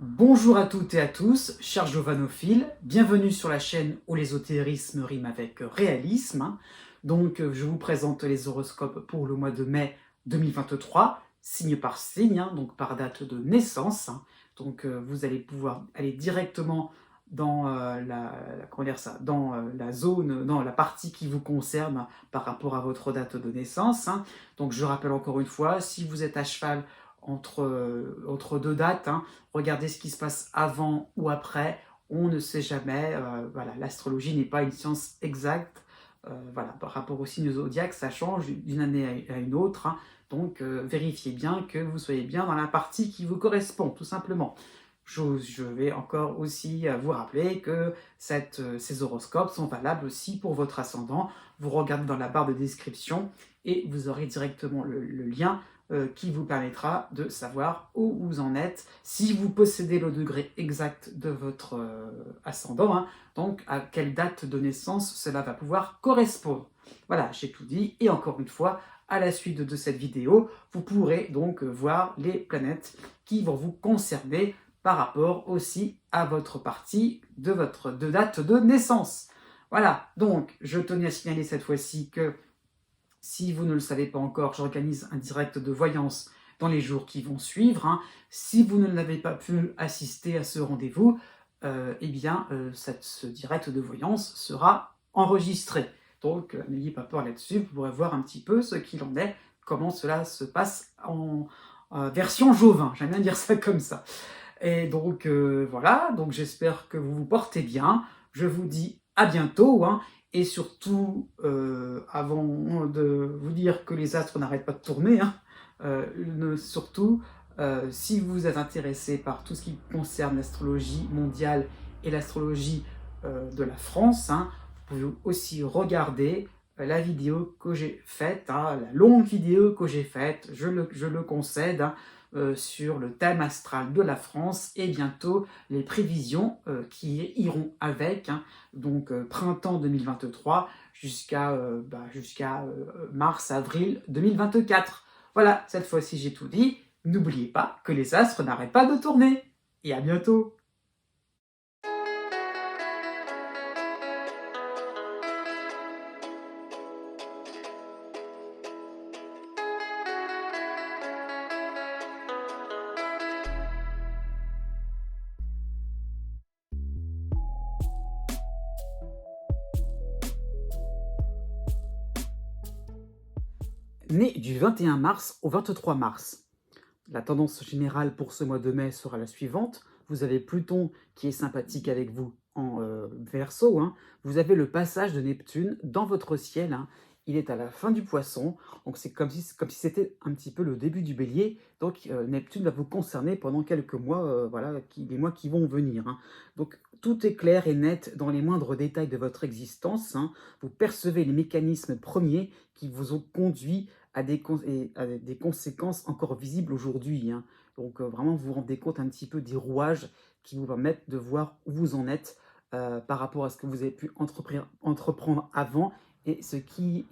Bonjour à toutes et à tous, chers giovanophiles, bienvenue sur la chaîne où l'ésotérisme rime avec réalisme. Je vous présente les horoscopes pour le mois de mai 2023, signe par signe, donc par date de naissance. Vous allez pouvoir aller directement dans comment dire ça, dans la zone, dans la partie qui vous concerne par rapport à votre date de naissance. Donc je rappelle encore une fois, si vous êtes à cheval entre deux dates, regardez ce qui se passe avant ou après, on ne sait jamais. Voilà, l'astrologie n'est pas une science exacte. Voilà, par rapport au signe zodiaque, ça change d'une année à une autre. Vérifiez bien que vous soyez bien dans la partie qui vous correspond, tout simplement. Je vais encore aussi vous rappeler que ces horoscopes sont valables aussi pour votre ascendant. Vous regardez dans la barre de description et vous aurez directement le lien qui vous permettra de savoir où vous en êtes, si vous possédez le degré exact de votre ascendant, donc à quelle date de naissance cela va pouvoir correspondre. Voilà, j'ai tout dit, et encore une fois, à la suite de cette vidéo, vous pourrez donc voir les planètes qui vont vous concerner par rapport aussi à votre partie de votre date de naissance. Voilà, donc je tenais à signaler cette fois-ci que si vous ne le savez pas encore, j'organise un direct de voyance dans les jours qui vont suivre. Si vous n'avez pas pu assister à ce rendez-vous, ce direct de voyance sera enregistré. Donc, n'ayez pas peur là-dessus, vous pourrez voir un petit peu ce qu'il en est, comment cela se passe en version Jovin. J'aime bien dire ça comme ça. Et voilà, donc j'espère que vous vous portez bien. Je vous dis à bientôt, et surtout, avant de vous dire que les astres n'arrêtent pas de tourner, surtout, si vous êtes intéressé par tout ce qui concerne l'astrologie mondiale et l'astrologie de la France, vous pouvez aussi regarder la vidéo que j'ai faite, la longue vidéo que j'ai faite, je le concède, sur le thème astral de la France et bientôt les prévisions qui iront avec, printemps 2023 jusqu'à mars-avril 2024. Voilà, cette fois-ci j'ai tout dit. N'oubliez pas que les astres n'arrêtent pas de tourner. Et à bientôt. Né du 21 mars au 23 mars. La tendance générale pour ce mois de mai sera la suivante. Vous avez Pluton qui est sympathique avec vous en Verseau. Vous avez le passage de Neptune dans votre ciel. Il est à la fin du Poisson. Donc c'est comme si c'était un petit peu le début du Bélier. Donc Neptune va vous concerner pendant quelques mois, les mois qui vont venir. Donc tout est clair et net dans les moindres détails de votre existence. Vous percevez les mécanismes premiers qui vous ont conduit à des conséquences encore visibles aujourd'hui. Vraiment, vous vous rendez compte un petit peu des rouages qui vous permettent de voir où vous en êtes par rapport à ce que vous avez pu entreprendre avant et ce qui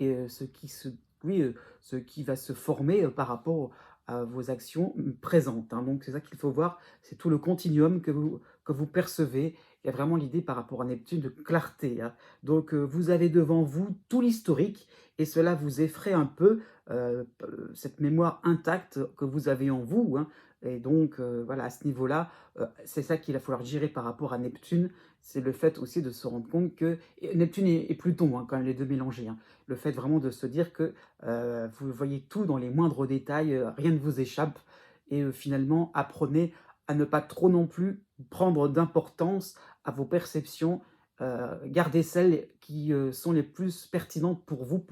va se former par rapport à vos actions présentes. Donc c'est ça qu'il faut voir, c'est tout le continuum que vous percevez. Il y a vraiment l'idée par rapport à Neptune de clarté. Vous avez devant vous tout l'historique et cela vous effraie un peu cette mémoire intacte que vous avez en vous. Et voilà, à ce niveau-là, c'est ça qu'il va falloir gérer par rapport à Neptune. C'est le fait aussi de se rendre compte que Neptune et Pluton, quand même les deux mélangés. Le fait vraiment de se dire que vous voyez tout dans les moindres détails, rien ne vous échappe. Et finalement, apprenez à ne pas trop non plus prendre d'importance à vos perceptions. Gardez celles qui sont les plus pertinentes pour vous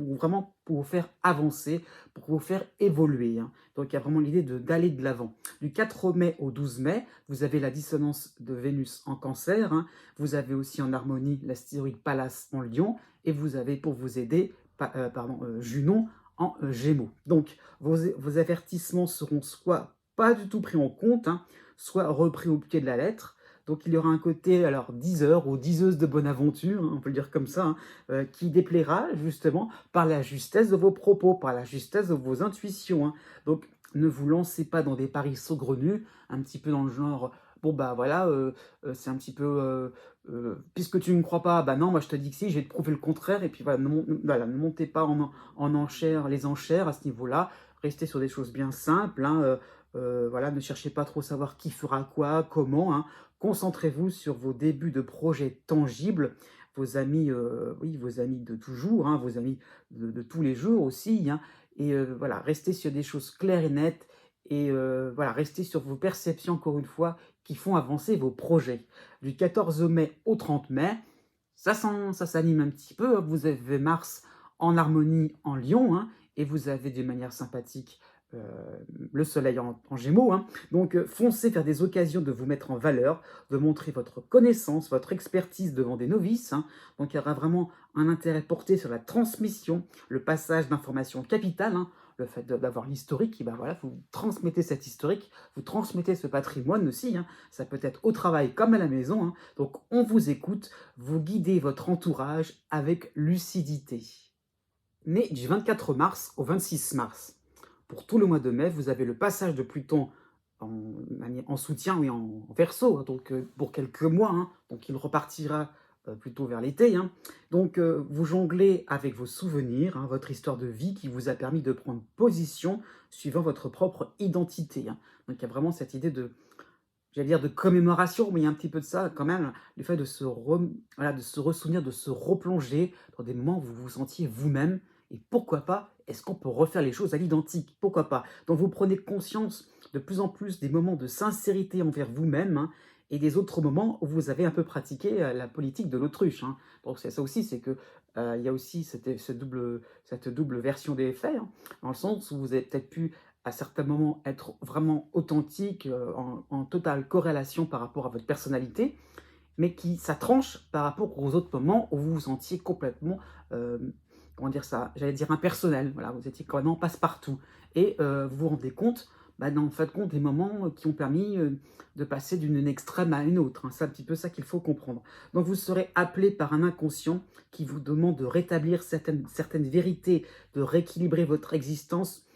vous faire avancer, pour vous faire évoluer. Donc il y a vraiment l'idée d'aller de l'avant. Du 4 mai au 12 mai, vous avez la dissonance de Vénus en Cancer. Vous avez aussi en harmonie l'astéroïde Pallas en Lion. Et vous avez pour vous aider, Junon en Gémeaux. Donc vos avertissements seront soit pas du tout pris en compte, soit repris au pied de la lettre. Donc il y aura un côté, alors, diseur ou diseuse de bonne aventure, on peut le dire comme ça, qui déplaira justement par la justesse de vos propos, par la justesse de vos intuitions. Donc ne vous lancez pas dans des paris saugrenus, un petit peu dans le genre, bon, bah, voilà, c'est un petit peu, puisque tu ne me crois pas, bah, non, moi je te dis que si, je vais te prouver le contraire et puis voilà, voilà, ne montez pas en enchères les enchères à ce niveau-là. Restez sur des choses bien simples, hein, voilà, ne cherchez pas trop savoir qui fera quoi, comment, hein. Concentrez-vous sur vos débuts de projets tangibles, vos amis, oui, vos amis de toujours, hein, vos amis de tous les jours aussi, hein, et voilà, restez sur des choses claires et nettes et voilà, restez sur vos perceptions, encore une fois, qui font avancer vos projets. Du 14 mai au 30 mai, ça s'anime un petit peu, hein. Vous avez Mars en harmonie en Lion, hein, et vous avez d'une manière sympathique euh, le Soleil en Gémeaux, hein. Donc foncez vers des occasions de vous mettre en valeur, de montrer votre connaissance, votre expertise devant des novices, hein. Donc il y aura vraiment un intérêt porté sur la transmission, le passage d'informations capitales, hein, le fait d'avoir l'historique, et ben voilà, vous transmettez cet historique, vous transmettez ce patrimoine aussi, hein. Ça peut être au travail comme à la maison, hein. Donc on vous écoute, vous guidez votre entourage avec lucidité. Né du 24 mars au 26 mars. Pour tout le mois de mai, vous avez le passage de Pluton en soutien, oui, en Verseau, hein, donc pour quelques mois, hein, donc il repartira plutôt vers l'été, hein. Donc vous jonglez avec vos souvenirs, hein, votre histoire de vie qui vous a permis de prendre position suivant votre propre identité, hein. Donc il y a vraiment cette idée de, j'allais dire, de commémoration, mais il y a un petit peu de ça quand même, le fait de voilà, de se ressouvenir, de se replonger dans des moments où vous vous sentiez vous-même. Et pourquoi pas, est-ce qu'on peut refaire les choses à l'identique? Pourquoi pas? Donc vous prenez conscience de plus en plus des moments de sincérité envers vous-même, hein, et des autres moments où vous avez un peu pratiqué la politique de l'autruche, hein. Donc c'est ça aussi, c'est que il y a aussi cette double version des faits, hein, dans le sens où vous avez peut-être pu à certains moments être vraiment authentique, en totale corrélation par rapport à votre personnalité, mais qui ça tranche par rapport aux autres moments où vous vous sentiez complètement, comment dire ça? J'allais dire impersonnel, voilà, vous étiez complètement passe-partout et vous vous rendez compte, bah, dans en fin de compte, des moments qui ont permis, de passer d'une extrême à une autre, hein. C'est un petit peu ça qu'il faut comprendre. Donc vous serez appelé par un inconscient qui vous demande de rétablir certaines vérités, de rééquilibrer votre existence,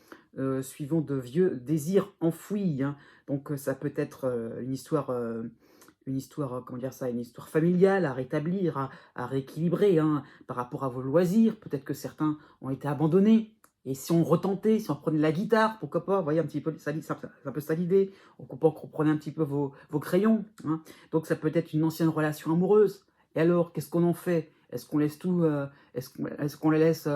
suivant de vieux désirs enfouis, hein. Donc ça peut être une histoire, comment dire ça, une histoire familiale à rétablir, à rééquilibrer, hein, par rapport à vos loisirs. Peut-être que certains ont été abandonnés. Et si on retentait, si on prenait la guitare, pourquoi pas, vous voyez un petit peu, c'est un peu ça l'idée. On prenait un petit peu vos crayons, hein. Donc ça peut être une ancienne relation amoureuse. Et alors, qu'est-ce qu'on en fait? Est-ce qu'on laisse tout, est-ce qu'on les laisse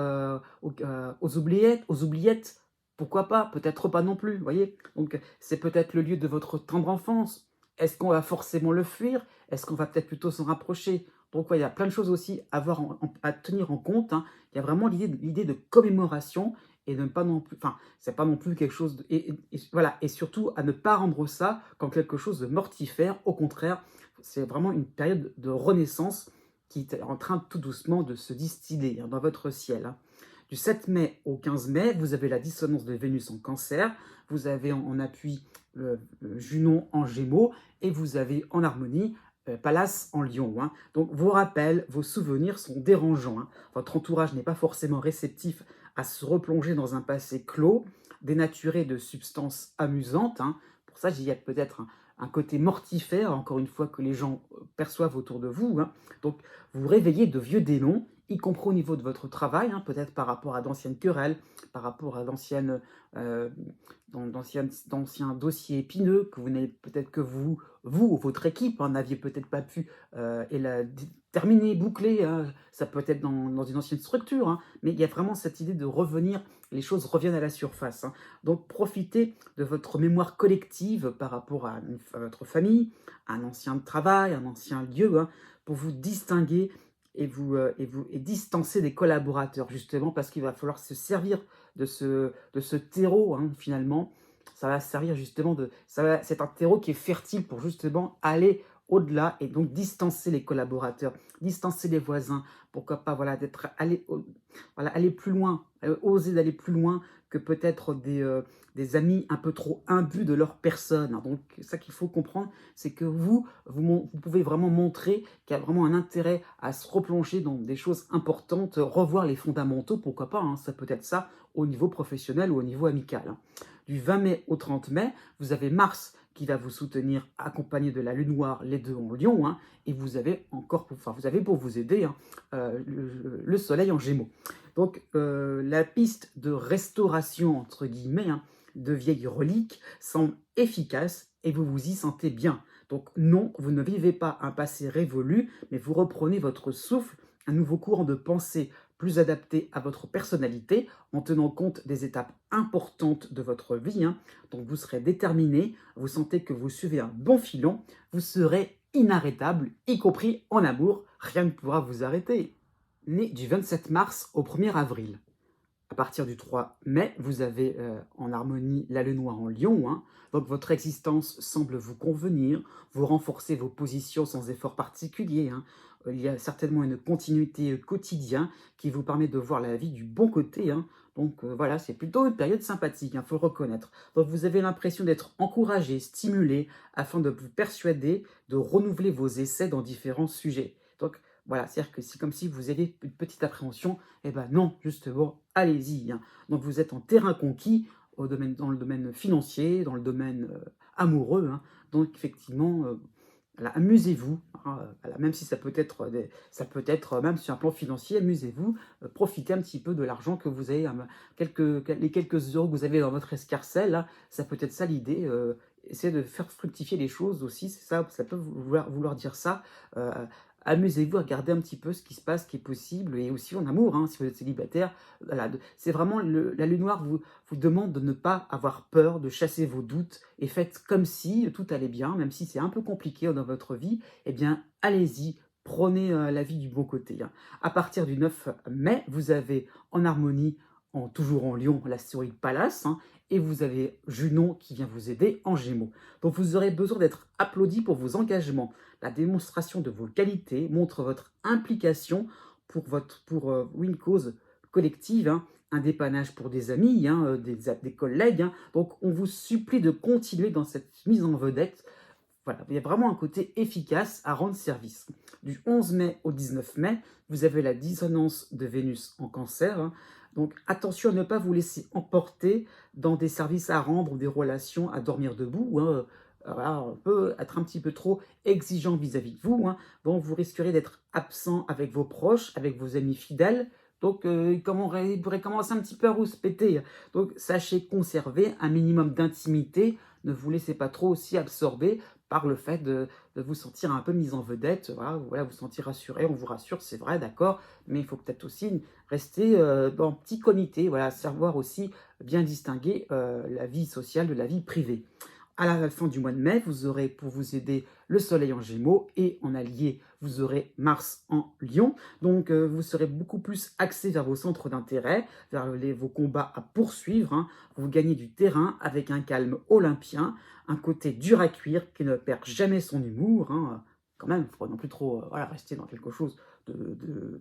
aux oubliettes? Pourquoi pas? Peut-être pas non plus, vous voyez? Donc c'est peut-être le lieu de votre tendre enfance. Est-ce qu'on va forcément le fuir? Est-ce qu'on va peut-être plutôt s'en rapprocher? Donc ouais, il y a plein de choses aussi à tenir en compte, hein. Il y a vraiment l'idée de commémoration et de ne pas non plus, enfin, c'est pas non plus quelque chose voilà, et surtout à ne pas rendre ça comme quelque chose de mortifère. Au contraire, c'est vraiment une période de renaissance qui est en train tout doucement de se distiller, hein, dans votre ciel, hein. Du 7 mai au 15 mai, vous avez la dissonance de Vénus en Cancer, vous avez en appui Junon en Gémeaux, et vous avez en harmonie Pallas en Lion, hein. Donc vos rappels, vos souvenirs sont dérangeants, hein. Votre entourage n'est pas forcément réceptif à se replonger dans un passé clos, dénaturé de substances amusantes, hein. Pour ça, il y a peut-être un côté mortifère, encore une fois, que les gens perçoivent autour de vous, hein. Donc vous réveillez de vieux démons, y compris au niveau de votre travail, hein, peut-être par rapport à d'anciennes querelles, par rapport à euh, d'anciens dossiers épineux que vous n'avez peut-être que vous ou votre équipe, hein, n'aviez peut-être pas pu terminer, boucler, hein. Ça peut être dans une ancienne structure, hein, mais il y a vraiment cette idée de revenir, les choses reviennent à la surface, hein. Donc profitez de votre mémoire collective par rapport à votre famille, à un ancien travail, un ancien lieu, hein, pour vous distinguer et distancer des collaborateurs, justement, parce qu'il va falloir se servir de ce terreau, hein, finalement. Ça va servir justement c'est un terreau qui est fertile pour justement aller au-delà et donc distancer les collaborateurs, distancer les voisins, pourquoi pas, voilà, voilà, aller plus loin, oser d'aller plus loin que peut-être des amis un peu trop imbus de leur personne, hein. Donc ça qu'il faut comprendre, c'est que vous pouvez vraiment montrer qu'il y a vraiment un intérêt à se replonger dans des choses importantes, revoir les fondamentaux, pourquoi pas, hein, ça peut être ça au niveau professionnel ou au niveau amical, hein. Du 20 mai au 30 mai, vous avez Mars qui va vous soutenir, accompagné de la lune noire, les deux en lion, hein, et vous avez encore, enfin, vous avez pour vous aider hein, le soleil en gémeaux. Donc, la piste de restauration, entre guillemets, hein, de vieilles reliques semble efficace et vous vous y sentez bien. Donc non, vous ne vivez pas un passé révolu, mais vous reprenez votre souffle, un nouveau courant de pensée plus adapté à votre personnalité, en tenant compte des étapes importantes de votre vie. Hein. Donc vous serez déterminé, vous sentez que vous suivez un bon filon, vous serez inarrêtable, y compris en amour, rien ne pourra vous arrêter. Né du 27 mars au 1er avril. À partir du 3 mai, vous avez en harmonie la lune noire en lion, hein, donc votre existence semble vous convenir, vous renforcez vos positions sans effort particulier. Hein. Il y a certainement une continuité quotidienne qui vous permet de voir la vie du bon côté. Hein. Donc voilà, c'est plutôt une période sympathique, il faut le reconnaître. Donc vous avez l'impression d'être encouragé, stimulé, afin de vous persuader de renouveler vos essais dans différents sujets. Donc voilà, c'est-à-dire que c'est comme si vous aviez une petite appréhension. Eh ben non, justement, allez-y. Hein. Donc vous êtes en terrain conquis dans le domaine financier, dans le domaine amoureux. Hein. Donc effectivement, voilà, amusez-vous. Hein, voilà, même si ça peut être, même sur un plan financier, amusez-vous. Profitez un petit peu de l'argent que vous avez, les quelques euros que vous avez dans votre escarcelle. Là, ça peut être ça l'idée. Essayez de faire fructifier les choses aussi. C'est ça, ça peut vouloir dire ça. Euh, Amusez-vous à regarder un petit peu ce qui se passe, ce qui est possible, et aussi en amour, hein, si vous êtes célibataire. Voilà, c'est vraiment la lune noire vous demande de ne pas avoir peur, de chasser vos doutes, et faites comme si tout allait bien, même si c'est un peu compliqué dans votre vie, eh bien, allez-y, prenez la vie du bon côté. Hein. À partir du 9 mai, vous avez en harmonie, toujours en lion, l'astéroïde Pallas, hein, et vous avez Junon qui vient vous aider en gémeaux. Donc vous aurez besoin d'être applaudi pour vos engagements. La démonstration de vos qualités montre votre implication pour une cause collective, hein, un dépannage pour des amis, hein, des collègues. Hein. Donc, on vous supplie de continuer dans cette mise en vedette. Voilà, il y a vraiment un côté efficace à rendre service. Du 11 mai au 19 mai, vous avez la dissonance de Vénus en cancer. Hein. Donc attention à ne pas vous laisser emporter dans des services à rendre ou des relations à dormir debout. Hein. Voilà, on peut être un petit peu trop exigeant vis-à-vis de vous. Hein. Donc vous risquerez d'être absent avec vos proches, avec vos amis fidèles. Donc il pourrait commencer un petit peu à vous se péter. Donc sachez conserver un minimum d'intimité. Ne vous laissez pas trop aussi absorber par le fait de vous sentir un peu mise en vedette, voilà, vous sentir rassuré, on vous rassure, c'est vrai, d'accord, mais il faut peut-être aussi rester en petit comité, voilà, savoir aussi bien distinguer la vie sociale de la vie privée. À la fin du mois de mai, vous aurez pour vous aider le soleil en gémeaux et en allié, vous aurez Mars en lion. Donc vous serez beaucoup plus axé vers vos centres d'intérêt, vers vos combats à poursuivre. Hein. Vous gagnez du terrain avec un calme olympien, un côté dur à cuire qui ne perd jamais son humour. Hein. Quand même, il ne faut pas non plus trop voilà, rester dans quelque chose de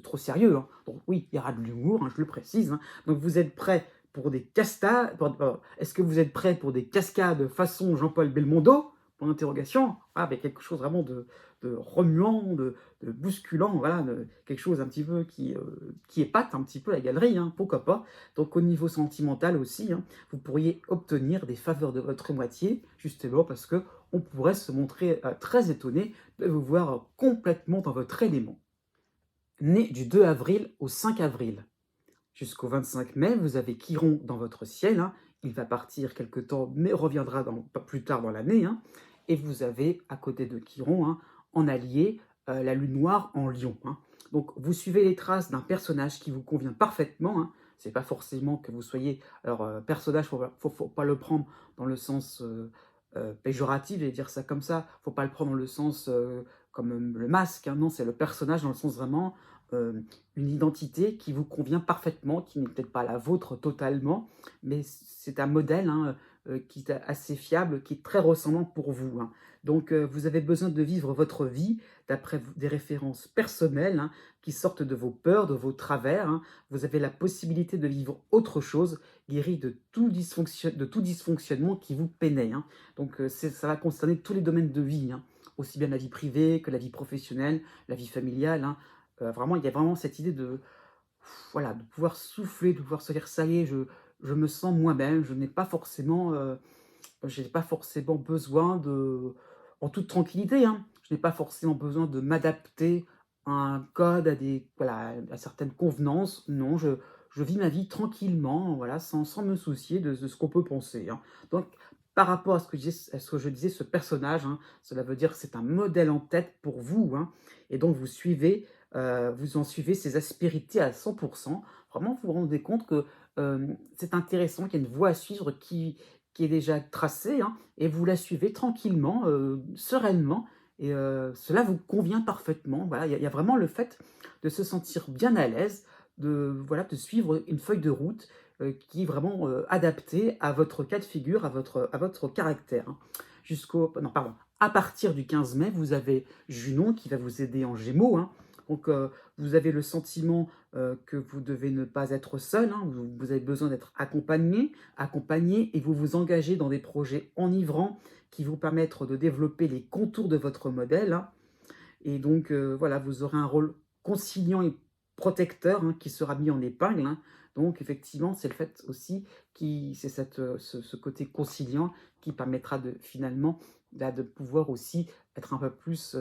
trop sérieux. Hein. Donc oui, il y aura de l'humour, hein, je le précise. Hein. Donc vous êtes prêts pour des cascades. Est-ce que vous êtes prêts pour des cascades façon Jean-Paul Belmondo? Pour l'interrogation, avec quelque chose vraiment de remuant, de bousculant, voilà, quelque chose un petit peu qui épate un petit peu la galerie, hein, pourquoi pas. Donc au niveau sentimental aussi, hein, vous pourriez obtenir des faveurs de votre moitié, justement parce que on pourrait se montrer très étonné de vous voir complètement dans votre élément. Né du 2 avril au 5 avril. Jusqu'au 25 mai, vous avez Chiron dans votre ciel. Hein. Il va partir quelque temps, mais reviendra pas plus tard dans l'année. Hein. Et vous avez, à côté de Chiron, hein, en allié, la lune noire en lion. Hein. Donc, vous suivez les traces d'un personnage qui vous convient parfaitement. Hein. C'est pas forcément que vous soyez... Alors, personnage, faut pas le prendre dans le sens péjoratif, je vais dire ça comme ça. Faut pas le prendre dans le sens comme le masque. Hein. Non, c'est le personnage dans le sens vraiment... une identité qui vous convient parfaitement, qui n'est peut-être pas la vôtre totalement, mais c'est un modèle hein, qui est assez fiable, qui est très ressemblant pour vous. Hein. Donc vous avez besoin de vivre votre vie d'après des références personnelles hein, qui sortent de vos peurs, de vos travers. Hein. Vous avez la possibilité de vivre autre chose, guéri de tout dysfonctionnement qui vous peinait. Hein. Donc ça va concerner tous les domaines de vie, hein. Aussi bien la vie privée que la vie professionnelle, la vie familiale. Hein. Vraiment, il y a vraiment cette idée voilà, de pouvoir souffler, de pouvoir se dire, ça y est, je me sens moi-même, je n'ai pas forcément Je n'ai pas forcément besoin de en toute tranquillité, hein, je n'ai pas forcément besoin de m'adapter à un code, à des voilà, à certaines convenances. Non, je vis ma vie tranquillement, voilà, sans me soucier de ce qu'on peut penser, hein. Donc par rapport à ce que je disais, ce personnage, hein, cela veut dire que c'est un modèle en tête pour vous, hein, et donc vous en suivez ses aspérités à 100. Vraiment, vous vous rendez compte que, c'est intéressant, qu'il y a une voie à suivre qui est déjà tracée, hein, et vous la suivez tranquillement, sereinement, et cela vous convient parfaitement. Voilà, il y a vraiment le fait de se sentir bien à l'aise, voilà, de suivre une feuille de route, qui est vraiment, adaptée à votre cas de figure, à votre caractère, hein. Jusqu'au non, pardon, à partir du 15 mai, vous avez Junon qui va vous aider en Gémeaux, hein. Donc vous avez le sentiment, que vous devez ne pas être seul, hein, vous avez besoin d'être accompagné, et vous vous engagez dans des projets enivrants qui vont permettre de développer les contours de votre modèle, hein. Et donc, voilà, vous aurez un rôle conciliant et protecteur, hein, qui sera mis en épingle, hein. Donc effectivement, c'est le fait aussi c'est ce côté conciliant qui permettra de finalement, bah, de pouvoir aussi être un peu plus,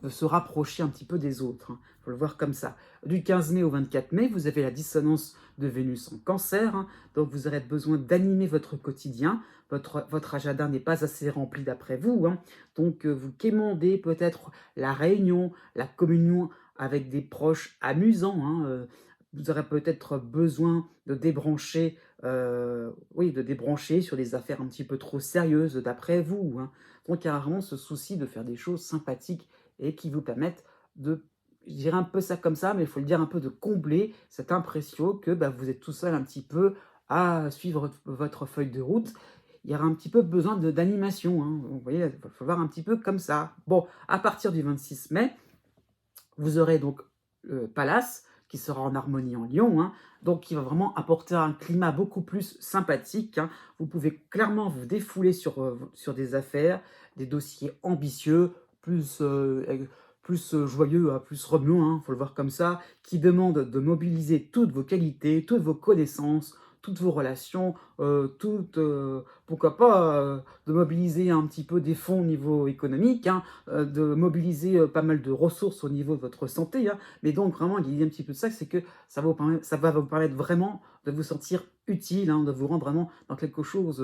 de se rapprocher un petit peu des autres, hein. Faut le voir comme ça. Du 15 mai au 24 mai, vous avez la dissonance de Vénus en Cancer, hein, donc vous aurez besoin d'animer votre quotidien. Votre agenda n'est pas assez rempli d'après vous, hein, donc vous quémandez peut-être la réunion, la communion avec des proches amusants, hein, vous aurez peut-être besoin de débrancher, oui, de débrancher sur des affaires un petit peu trop sérieuses d'après vous, hein. Donc il y a vraiment ce souci de faire des choses sympathiques et qui vous permettent de, je dirais un peu ça comme ça, mais il faut le dire un peu, de combler cette impression que, bah, vous êtes tout seul un petit peu à suivre votre feuille de route. Il y aura un petit peu besoin d'animation, hein. Vous voyez, il faut voir un petit peu comme ça. Bon, à partir du 26 mai, vous aurez donc Pallas, qui sera en harmonie en Lion, hein, donc qui va vraiment apporter un climat beaucoup plus sympathique, hein. Vous pouvez clairement vous défouler sur des affaires, des dossiers ambitieux, plus joyeux, hein, plus remuants, hein, faut le voir comme ça, qui demandent de mobiliser toutes vos qualités, toutes vos connaissances, toutes vos relations, pourquoi pas, de mobiliser un petit peu des fonds au niveau économique, hein, de mobiliser pas mal de ressources au niveau de votre santé, hein. Mais donc vraiment, il y a un petit peu de ça, c'est que ça va vous permettre vraiment de vous sentir utile, hein, de vous rendre vraiment dans quelque chose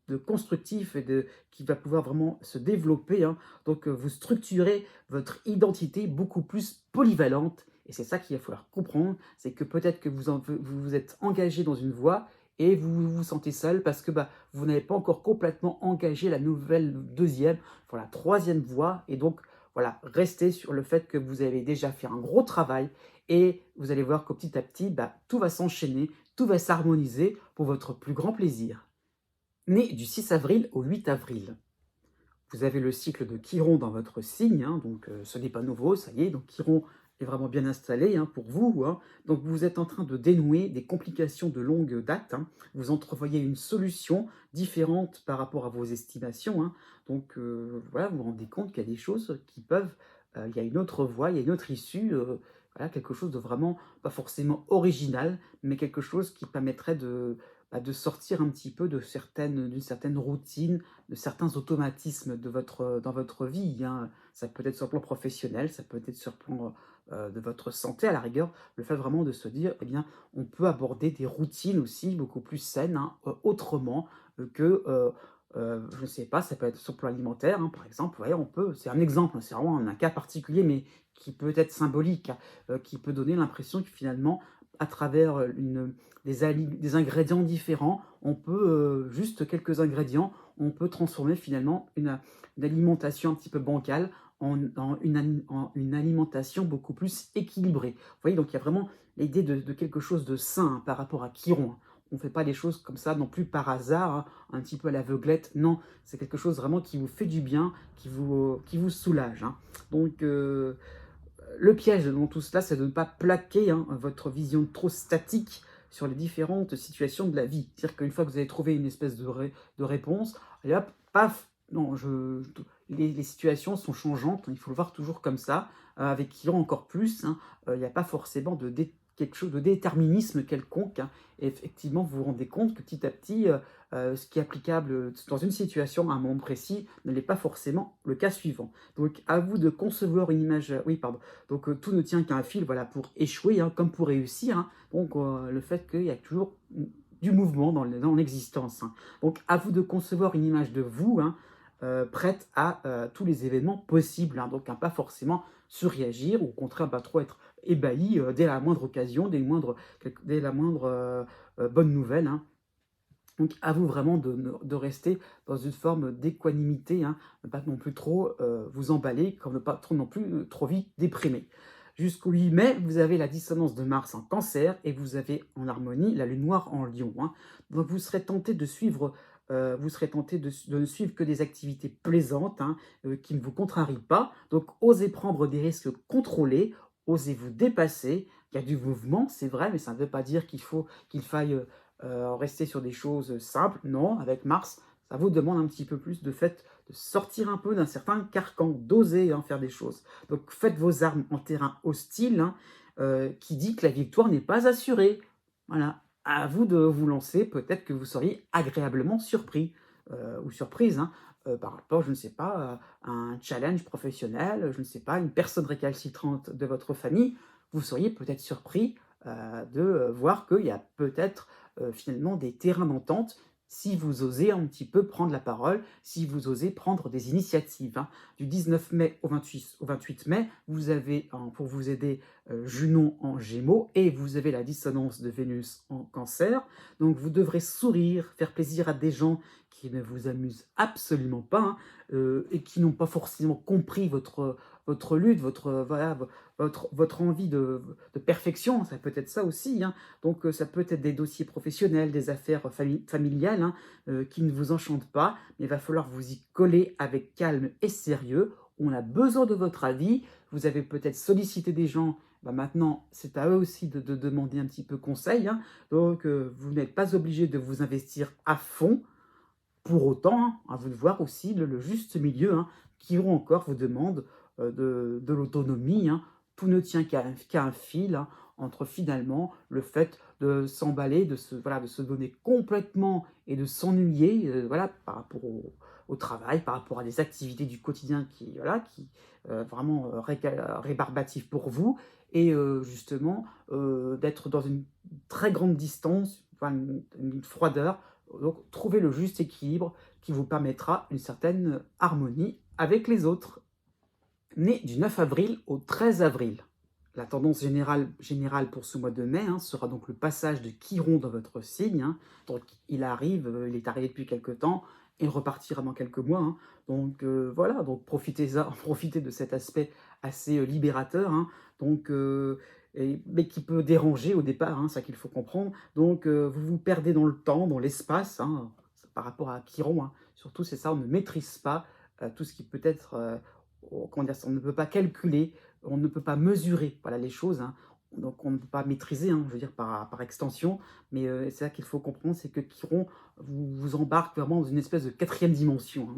de constructif et qui va pouvoir vraiment se développer, hein. Donc vous structurez votre identité beaucoup plus polyvalente. Et c'est ça qu'il va falloir comprendre, c'est que peut-être que vous vous êtes engagé dans une voie et vous vous sentez seul parce que, bah, vous n'avez pas encore complètement engagé la nouvelle deuxième, voilà, troisième voie. Et donc, voilà, restez sur le fait que vous avez déjà fait un gros travail et vous allez voir que petit à petit, bah, tout va s'enchaîner, tout va s'harmoniser pour votre plus grand plaisir. Né du 6 avril au 8 avril, vous avez le cycle de Chiron dans votre signe, hein, donc ce n'est pas nouveau, ça y est, donc Chiron est vraiment bien installé, hein, pour vous, hein. Donc vous êtes en train de dénouer des complications de longue date, hein. Vous entrevoyez une solution différente par rapport à vos estimations, hein. Donc voilà, vous vous rendez compte qu'il y a des choses qui peuvent, il y a une autre voie, il y a une autre issue, voilà, quelque chose de vraiment pas forcément original, mais quelque chose qui permettrait de sortir un petit peu d'une certaine routine, de certains automatismes dans votre vie, hein. Ça peut être sur le plan professionnel, ça peut être sur le plan, de votre santé à la rigueur. Le fait vraiment de se dire, eh bien, on peut aborder des routines aussi beaucoup plus saines, hein, autrement, je ne sais pas, ça peut être sur le plan alimentaire, hein, par exemple. Vous voyez, c'est un exemple, hein, c'est vraiment un cas particulier, mais qui peut être symbolique, hein, qui peut donner l'impression que finalement, à travers, des ingrédients différents, on peut, juste quelques ingrédients, on peut transformer finalement une alimentation un petit peu bancale en une alimentation beaucoup plus équilibrée. Vous voyez, donc il y a vraiment l'idée de quelque chose de sain, hein, par rapport à Chiron, hein. On ne fait pas les choses comme ça non plus par hasard, hein, un petit peu à l'aveuglette. Non, c'est quelque chose vraiment qui vous fait du bien, qui vous soulage, hein. Donc, le piège dans tout cela, c'est de ne pas plaquer, hein, votre vision trop statique sur les différentes situations de la vie. C'est-à-dire qu'une fois que vous avez trouvé une espèce de réponse, allez hop, paf, non, les situations sont changeantes, il faut le voir toujours comme ça. Avec Chiron encore plus, hein, il n'y a pas forcément quelque chose de déterminisme quelconque, hein. Et effectivement, vous vous rendez compte que petit à petit, ce qui est applicable dans une situation à un moment précis ne l'est pas forcément le cas suivant. Donc à vous de concevoir une image, oui pardon, donc tout ne tient qu'à un fil, voilà, pour échouer, hein, comme pour réussir, hein. Donc le fait qu'il y a toujours du mouvement dans l'existence, hein. Donc à vous de concevoir une image de vous, hein, prête à tous les événements possibles, hein. Donc à pas forcément surréagir, ou au contraire pas trop être ébahi dès la moindre occasion, dès la moindre bonne nouvelle, hein. Donc à vous vraiment de rester dans une forme d'équanimité, hein, ne pas non plus trop vous emballer, comme ne pas trop non plus trop vite déprimer. Jusqu'au 8 mai, vous avez la dissonance de Mars en Cancer et vous avez en harmonie la Lune noire en Lion, hein. Donc vous serez tenté de suivre, de ne suivre que des activités plaisantes, hein, qui ne vous contrarient pas. Donc osez prendre des risques contrôlés, osez vous dépasser. Il y a du mouvement, c'est vrai, mais ça ne veut pas dire qu'il faille rester sur des choses simples. Non, avec Mars, ça vous demande un petit peu plus de fait de sortir un peu d'un certain carcan, d'oser, hein, faire des choses. Donc faites vos armes en terrain hostile, hein, qui dit que la victoire n'est pas assurée. Voilà, à vous de vous lancer, peut-être que vous seriez agréablement surpris ou surprise, hein, par rapport, je ne sais pas, à un challenge professionnel, je ne sais pas, une personne récalcitrante de votre famille. Vous seriez peut-être surpris de voir qu'il y a peut-être finalement des terrains d'entente si vous osez un petit peu prendre la parole, si vous osez prendre des initiatives, hein. Du 19 mai au 28 mai, vous avez, hein, pour vous aider, Junon en Gémeaux et vous avez la dissonance de Vénus en Cancer. Donc vous devrez sourire, faire plaisir à des gens qui ne vous amusent absolument pas, hein, et qui n'ont pas forcément compris votre lutte, voilà, votre envie de perfection, ça peut être ça aussi, hein. Donc ça peut être des dossiers professionnels, des affaires familiales, hein, qui ne vous enchantent pas, mais il va falloir vous y coller avec calme et sérieux. On a besoin de votre avis. Vous avez peut-être sollicité des gens, bah maintenant c'est à eux aussi de demander un petit peu conseil, hein. Donc vous n'êtes pas obligé de vous investir à fond. Pour autant, hein, à vous de voir aussi le juste milieu, hein, qui encore vous demande de l'autonomie, hein. Tout ne tient qu'à un fil, hein, entre finalement le fait de s'emballer, voilà, de se donner complètement et de s'ennuyer, voilà, par rapport au travail, par rapport à des activités du quotidien voilà, qui vraiment rébarbatives pour vous, et justement d'être dans une très grande distance, enfin, une froideur. Donc, trouvez le juste équilibre qui vous permettra une certaine harmonie avec les autres. Né du 9 avril au 13 avril. La tendance générale pour ce mois de mai, hein, sera donc le passage de Chiron dans votre signe, hein. Donc il il est arrivé depuis quelques temps et il repartira dans quelques mois, hein. Donc voilà, donc profitez de cet aspect assez libérateur, hein. Donc, mais qui peut déranger au départ, hein, c'est ça qu'il faut comprendre. Donc vous vous perdez dans le temps, dans l'espace, hein, par rapport à Chiron, hein. Surtout c'est ça, on ne maîtrise pas tout ce qui peut être comment dire ça, on ne peut pas calculer, on ne peut pas mesurer, voilà, les choses, hein. Donc on ne peut pas maîtriser, hein, je veux dire par extension, mais c'est ça qu'il faut comprendre, c'est que Chiron vous embarque vraiment dans une espèce de quatrième dimension, hein.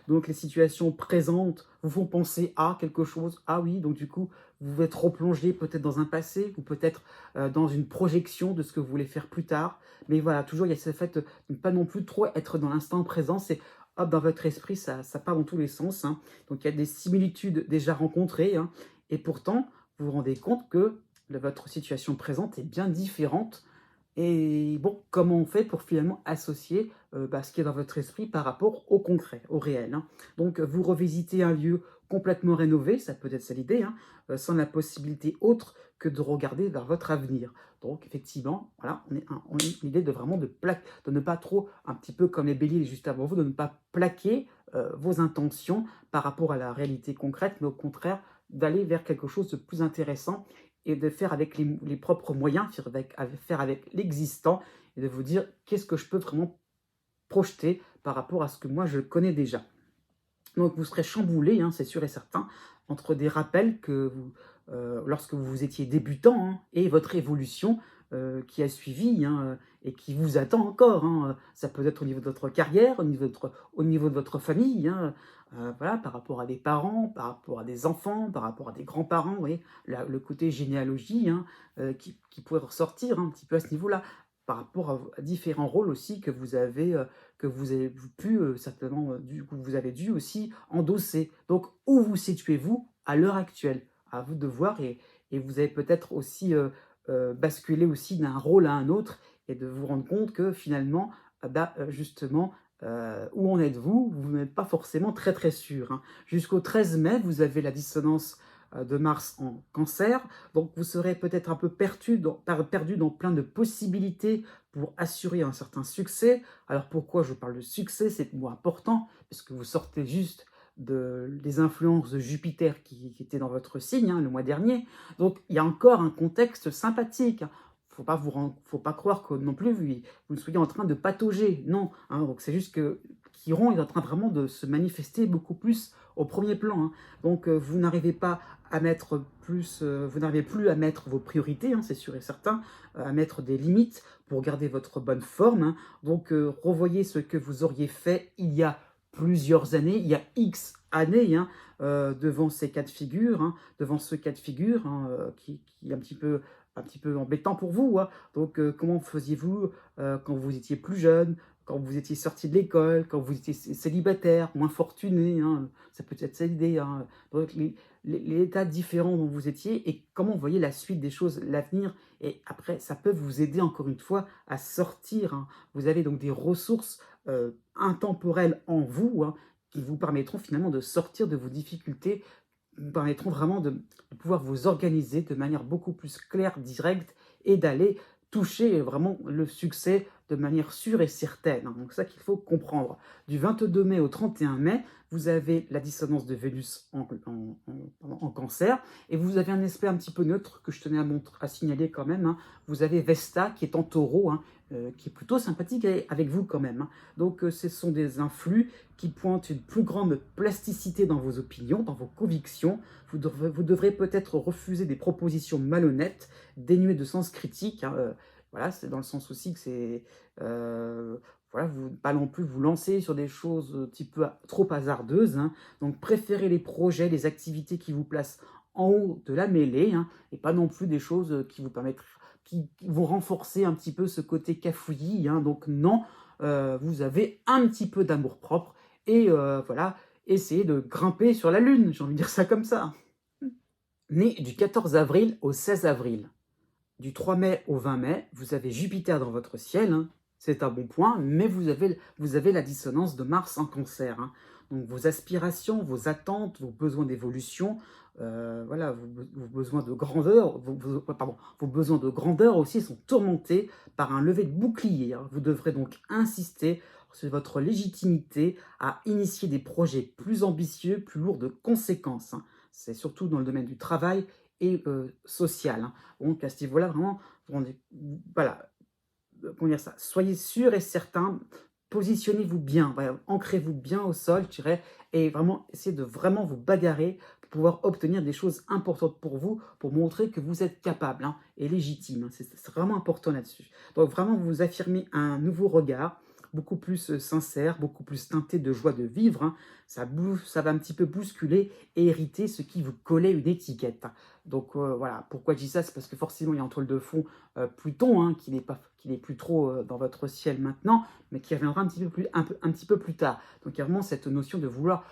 Donc les situations présentes vous font penser à quelque chose, ah oui, donc du coup vous êtes replongé peut-être dans un passé, ou peut-être dans une projection de ce que vous voulez faire plus tard, mais voilà, toujours il y a ce fait de ne pas non plus trop être dans l'instant présent, c'est hop, dans votre esprit, ça part dans tous les sens, hein. Donc il y a des similitudes déjà rencontrées, hein, et pourtant, vous vous rendez compte que votre situation présente est bien différente. Et bon, comment on fait pour finalement associer ce qui est dans votre esprit par rapport au concret, au réel, hein. Donc vous revisitez un lieu complètement rénové, ça peut être ça l'idée, hein, sans la possibilité autre que de regarder vers votre avenir. Donc effectivement, voilà, on est l'idée de vraiment de ne pas trop, un petit peu comme les béliers juste avant vous, de ne pas plaquer vos intentions par rapport à la réalité concrète, mais au contraire d'aller vers quelque chose de plus intéressant et de faire avec les propres moyens, faire avec l'existant, et de vous dire qu'est-ce que je peux vraiment projeter par rapport à ce que moi je connais déjà. Donc vous serez chamboulé, hein, c'est sûr et certain, entre des rappels que lorsque vous étiez débutant, hein, et votre évolution qui a suivi, hein, et qui vous attend encore, hein. Ça peut être au niveau de votre carrière, au niveau de votre famille, hein, voilà, par rapport à des parents, par rapport à des enfants, par rapport à des grands-parents, vous voyez? Le côté généalogie, hein, qui pourrait ressortir un petit peu à ce niveau-là, par rapport à différents rôles aussi que vous avez pu, certainement, que vous avez dû aussi endosser. Donc où vous situez-vous à l'heure actuelle? À vous de voir, et vous avez peut-être aussi, basculé aussi d'un rôle à un autre, et de vous rendre compte que finalement, justement, où en êtes-vous? Vous n'êtes pas forcément très, très sûr, hein. Jusqu'au 13 mai, vous avez la dissonance, de Mars en Cancer, donc vous serez peut-être un peu perdu dans plein de possibilités pour assurer un certain succès. Alors pourquoi je parle de succès? C'est le mot important, parce que vous sortez juste des influences de Jupiter qui étaient dans votre signe, hein, le mois dernier. Donc il y a encore un contexte sympathique, hein. Faut pas croire que non plus vous soyez en train de patauger. Non, hein, donc c'est juste que Chiron est en train vraiment de se manifester beaucoup plus au premier plan, hein. Donc vous n'arrivez pas à mettre plus, vous n'arrivez plus à mettre vos priorités, hein, c'est sûr et certain, à mettre des limites pour garder votre bonne forme, hein. Donc revoyez ce que vous auriez fait il y a plusieurs années, il y a X années, hein, devant ces cas de figure, hein, devant ce cas de figure, hein, qui est un petit peu embêtant pour vous, hein. Donc comment faisiez-vous quand vous étiez plus jeune, quand vous étiez sorti de l'école, quand vous étiez célibataire, moins fortuné, hein, ça peut être ça l'idée, hein. Donc les états différents dont vous étiez, et comment vous voyez la suite des choses, l'avenir, et après ça peut vous aider encore une fois à sortir, hein. Vous avez donc des ressources intemporelles en vous, hein, qui vous permettront finalement de sortir de vos difficultés, vous permettront vraiment de pouvoir vous organiser de manière beaucoup plus claire, directe, et d'aller toucher vraiment le succès de manière sûre et certaine, hein. Donc ça qu'il faut comprendre. Du 22 mai au 31 mai, vous avez la dissonance de Vénus en Cancer, et vous avez un aspect un petit peu neutre que je tenais à signaler quand même, hein. Vous avez Vesta qui est en Taureau, hein, qui est plutôt sympathique avec vous quand même, hein. Donc ce sont des influx qui pointent une plus grande plasticité dans vos opinions, dans vos convictions. Vous devrez peut-être refuser des propositions malhonnêtes, dénuées de sens critique, hein, voilà, c'est dans le sens aussi que c'est, voilà, vous pas non plus vous lancer sur des choses un petit peu trop hasardeuses, hein. Donc préférez les projets, les activités qui vous placent en haut de la mêlée, hein, et pas non plus des choses qui vous permettent, qui vont renforcer un petit peu ce côté cafouillis, hein. Donc non, vous avez un petit peu d'amour-propre, et voilà, essayez de grimper sur la lune, j'ai envie de dire ça comme ça. Né du 14 avril au 16 avril, du 3 mai au 20 mai, vous avez Jupiter dans votre ciel, hein, c'est un bon point, mais vous avez la dissonance de Mars en Cancer, hein. Donc vos aspirations, vos attentes, vos besoins d'évolution, voilà, vos besoins de grandeur, vos besoins de grandeur aussi sont tourmentés par un lever de bouclier, hein. Vous devrez donc insister sur votre légitimité à initier des projets plus ambitieux, plus lourds de conséquences, hein. C'est surtout dans le domaine du travail et social, hein. Donc à ce niveau-là, vraiment, voilà, comment dire ça? Soyez sûr et certain, positionnez-vous bien, voilà, ancrez-vous bien au sol, je dirais, et vraiment essayez de vraiment vous bagarrer pour pouvoir obtenir des choses importantes pour vous, pour montrer que vous êtes capable, hein, et légitime, hein. C'est vraiment important là-dessus. Donc vraiment, vous affirmez un nouveau regard, beaucoup plus sincère, beaucoup plus teinté de joie de vivre, hein. Ça va un petit peu bousculer et hériter ce qui vous collait une étiquette, hein. Donc voilà, pourquoi je dis ça? C'est parce que forcément, il y a en toile de fond Pluton, hein, qui n'est plus trop dans votre ciel maintenant, mais qui reviendra un petit peu plus tard. Donc il y a vraiment cette notion de vouloir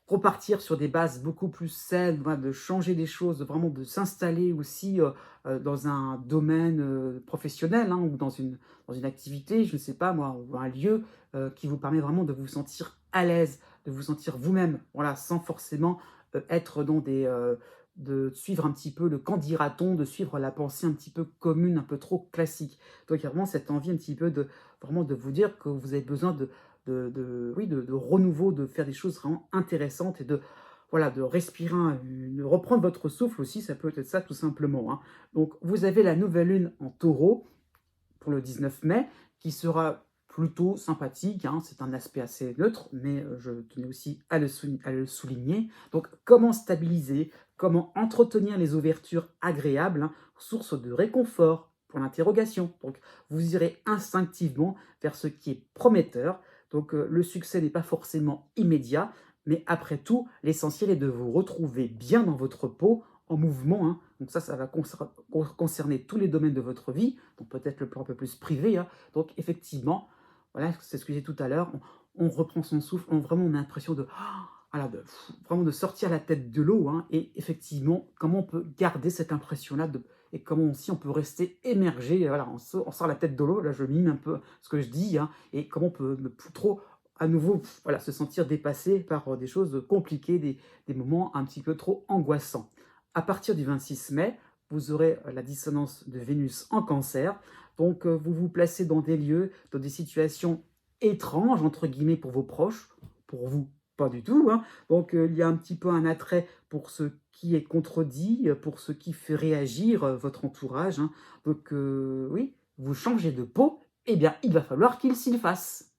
repartir sur des bases beaucoup plus saines, voilà, de changer les choses, vraiment de s'installer aussi dans un domaine professionnel, hein, ou dans une activité, je ne sais pas moi, ou un lieu qui vous permet vraiment de vous sentir à l'aise, de vous sentir vous-même, voilà, sans forcément être dans de suivre un petit peu le qu'en dira-t-on, de suivre la pensée un petit peu commune, un peu trop classique. Donc il y a vraiment cette envie un petit peu vraiment de vous dire que vous avez besoin oui, de renouveau, de faire des choses vraiment intéressantes, et voilà, de respirer, de reprendre votre souffle aussi, ça peut être ça tout simplement, hein. Donc vous avez la nouvelle lune en taureau pour le 19 mai, qui sera plutôt sympathique, hein. C'est un aspect assez neutre, mais je tenais aussi à le souligner. Donc comment stabiliser, comment entretenir les ouvertures agréables, hein, source de réconfort, point d'interrogation. Donc, vous irez instinctivement vers ce qui est prometteur. Donc, le succès n'est pas forcément immédiat, mais après tout, l'essentiel est de vous retrouver bien dans votre peau, en mouvement, hein. Donc ça va concerner tous les domaines de votre vie, donc peut-être le plan un peu plus privé, hein. Donc effectivement, voilà, c'est ce que j'ai dit tout à l'heure, on reprend son souffle, vraiment on a l'impression de, voilà, vraiment de sortir la tête de l'eau, hein. Et effectivement, comment on peut garder cette impression-là et comment aussi on peut rester émergé, voilà, on sort la tête de l'eau, là je mime un peu ce que je dis, hein, et comment on peut ne plus trop à nouveau voilà, se sentir dépassé par des choses compliquées, des moments un petit peu trop angoissants. À partir du 26 mai, vous aurez la dissonance de Vénus en Cancer. Donc, vous vous placez dans des lieux, dans des situations étranges, entre guillemets, pour vos proches. Pour vous, pas du tout, hein. Donc, il y a un petit peu un attrait pour ce qui est contredit, pour ce qui fait réagir votre entourage, hein. Donc, oui, vous changez de peau, eh bien, il va falloir qu'il s'y fasse.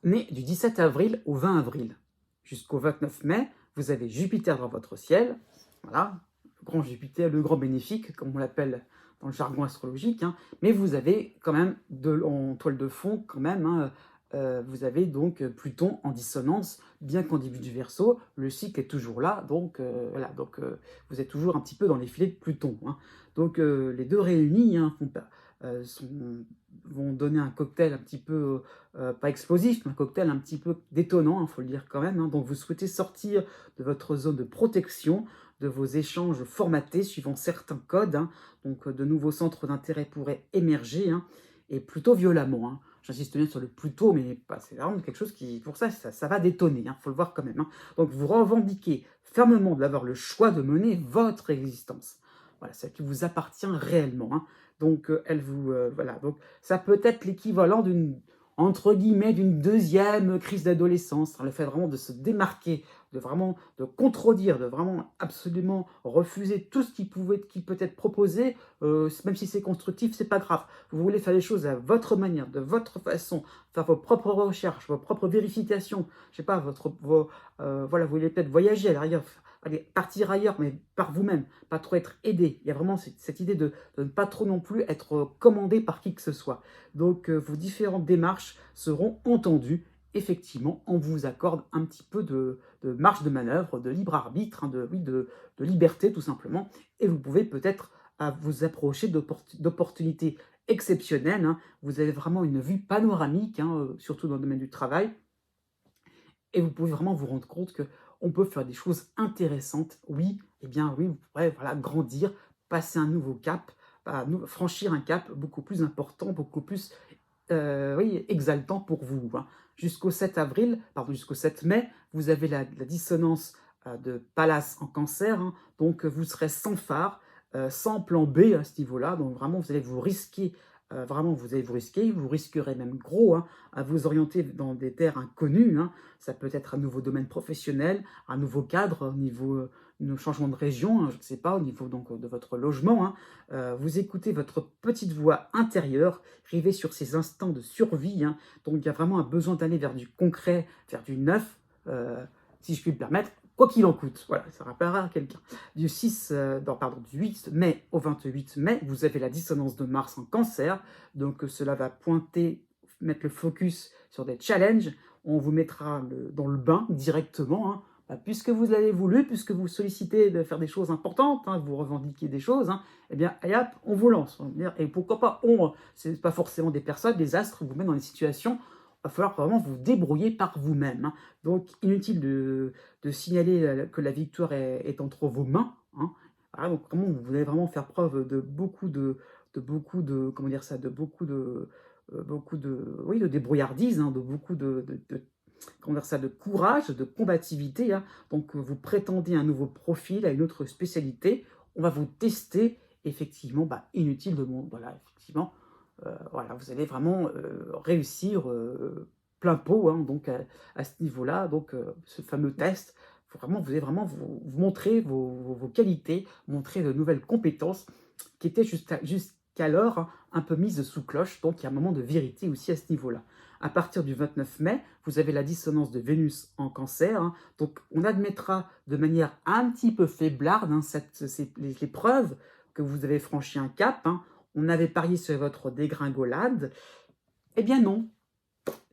Mais du 17 avril au 20 avril jusqu'au 29 mai, vous avez Jupiter dans votre ciel, voilà, le grand Jupiter, le grand bénéfique, comme on l'appelle dans le jargon astrologique, hein, mais vous avez quand même, en toile de fond, quand même, hein, vous avez donc Pluton en dissonance, bien qu'en début du Verseau, le cycle est toujours là, donc voilà, donc vous êtes toujours un petit peu dans les filets de Pluton, hein. Donc les deux réunis hein, vont donner un cocktail un petit peu, pas explosif, mais un cocktail un petit peu détonnant, il faut le dire quand même, hein. Donc vous souhaitez sortir de votre zone de protection, de vos échanges formatés suivant certains codes, hein. Donc de nouveaux centres d'intérêt pourraient émerger, hein, et plutôt violemment, hein. J'insiste bien sur le plutôt, mais c'est vraiment quelque chose qui, pour ça va détonner, il faut le voir quand même, hein. Donc vous revendiquez fermement d'avoir le choix de mener votre existence. Voilà, celle qui vous appartient réellement, hein. Donc voilà, donc ça peut être l'équivalent entre guillemets, d'une deuxième crise d'adolescence, hein, le fait vraiment de se démarquer, de contredire, de vraiment absolument refuser tout ce qui peut être proposé, même si c'est constructif, c'est pas grave. Vous voulez faire les choses à votre manière, de votre façon, faire vos propres recherches, vos propres vérifications, je sais pas, voilà, vous voulez peut-être voyager à l'arrière, allez, partir ailleurs, mais par vous-même, pas trop être aidé. Il y a vraiment cette idée de ne pas trop non plus être commandé par qui que ce soit. Donc, vos différentes démarches seront entendues. Effectivement, on vous accorde un petit peu de marge de manœuvre, de libre arbitre, hein, de liberté tout simplement. Et vous pouvez peut-être vous approcher d'opportunités exceptionnelles, hein. Vous avez vraiment une vue panoramique, hein, surtout dans le domaine du travail. Et vous pouvez vraiment vous rendre compte qu'on peut faire des choses intéressantes. Oui, eh bien oui, vous pourrez voilà, grandir, passer un nouveau cap, franchir un cap beaucoup plus important, beaucoup plus oui, exaltant pour vous, hein. Jusqu'au 7 avril, pardon, jusqu'au 7 mai, vous avez la dissonance de Pallas en Cancer, hein. Donc vous serez sans phare, sans plan B à ce niveau-là. Donc vraiment, vous allez vous risquer, vraiment, vous allez vous risquer, vous risquerez même gros, hein, à vous orienter dans des terres inconnues, hein. Ça peut être un nouveau domaine professionnel, un nouveau cadre, au niveau de changement de région, hein, je ne sais pas, au niveau donc, de votre logement, hein. Vous écoutez votre petite voix intérieure, rivée sur ces instants de survie, hein. Donc il y a vraiment un besoin d'aller vers du concret, vers du neuf, si je puis me permettre, quoi qu'il en coûte. Voilà, ça rappellera à quelqu'un. Du 8 mai au 28 mai, vous avez la dissonance de Mars en Cancer, donc cela va mettre le focus sur des challenges. On vous mettra dans le bain directement, hein. Puisque vous l'avez voulu, puisque vous sollicitez de faire des choses importantes, hein, vous revendiquez des choses, hein, eh bien, et hop, on vous lance. Et pourquoi pas c'est pas forcément des personnes, des astres vous mettent dans des situations, il va falloir vraiment vous débrouiller par vous-même, hein. Donc, inutile de signaler que la victoire est entre vos mains, hein. Voilà, donc vraiment, vous allez vraiment faire preuve comment dire ça, oui, de débrouillardise, hein, de beaucoup comment dire ça, de courage, de combativité, hein. Donc, vous prétendez un nouveau profil, à une autre spécialité. On va vous tester. Effectivement, inutile de voilà, effectivement, voilà, vous allez vraiment réussir plein pot, hein, donc à ce niveau-là. Donc, ce fameux test, vous allez vraiment vous montrer vos qualités, montrer de nouvelles compétences qui étaient jusqu'alors hein, un peu mises sous cloche. Donc, il y a un moment de vérité aussi à ce niveau-là. À partir du 29 mai, vous avez la dissonance de Vénus en Cancer, hein. Donc on admettra de manière un petit peu faiblarde hein, les preuves que vous avez franchi un cap, hein. on avait parié sur votre dégringolade. Eh bien non,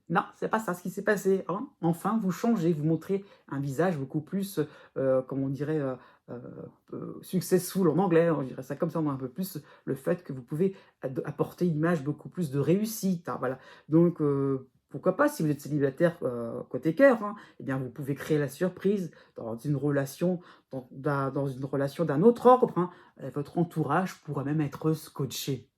non, c'est pas ça ce qui s'est passé, hein. Enfin, vous changez, vous montrez un visage beaucoup plus, comment on dirait, heu successful en anglais, on dirait ça comme ça, on a un peu plus le fait que vous pouvez apporter une image beaucoup plus de réussite, hein, voilà. Donc pourquoi pas, si vous êtes célibataire, côté cœur, hein, eh bien vous pouvez créer la surprise dans une relation dans une relation d'un autre ordre, hein, votre entourage pourra même être scotché.